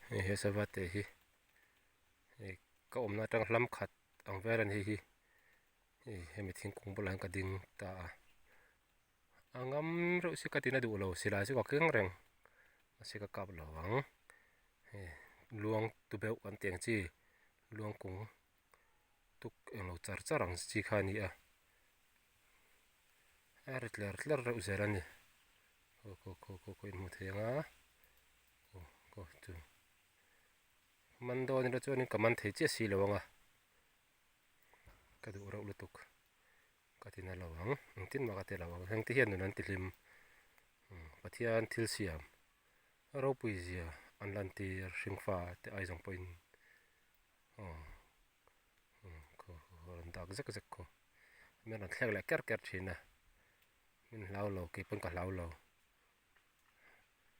he savate hi ka omna tang hlam khat ang veran hi hemi thingkung bulah ka ding ta angam ro si katina du lo sila si ka keng reng si ka kap lawang luang tu beu kan tiang chi luang kung tuk eng lo char charang chi khani a ritler ro zerani ko in mu thenga ko tu man do ni ro chuan ka man thei che si lawanga ka du ro lutuk katina lawang tin ma ka te lawang heng ti hian nan ti lim pathian thil siam ro pui zia an lan ti hringfa te ai jong point ko ron dak zek zek ko men an thlek le ker ker thina min hlau lo ke pon ka hlau lo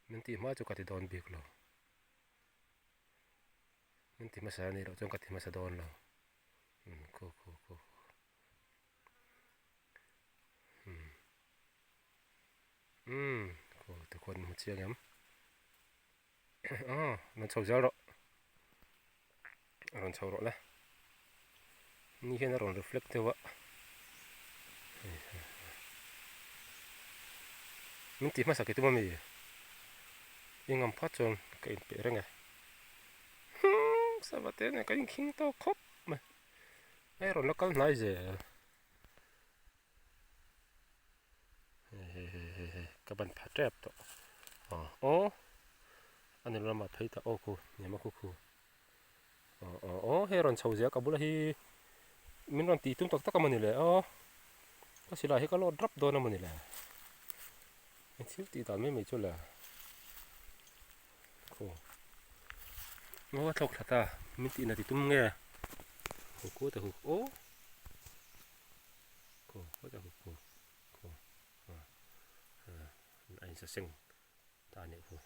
min ti ma chu ka ti don bik lo min ti ma sa ni ro chong ka ti ma sa don lo ko ko te kon mu chiang yam nó chau giờ rồi ron chau rồi la ni hian ron reflect te wa min ti ma sa ke tu ma mi ingam pha chon ka in pe renga sa va te ne ka in king to khop ma ai ron local nai je ka ban pha trap to anh em làm thấy ta ô cô nhà mà cô he ron chau giờ cả bữa hi mình ron ti tung tắc mình nè có xí lại hi có lo drop đôi nó mình nè mình xíu ti tao mấy chỗ là cô nó thọc thật ta mình ti là ti tung nghe cô ta cô có ta cô anh sẽ sinh ta nè cô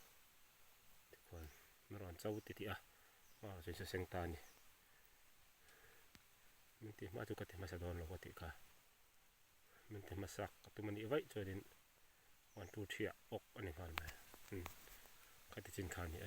còn mình ron chau ti rồi sẽ sinh ta nè mình ti mà chú cái ti mà sẽ đòn lo có ti cả mình ti mà sạc tụi mình đi vậy cho đến 1 2 3 อกอันนี้ผ่านไปก็จะจินคานนี่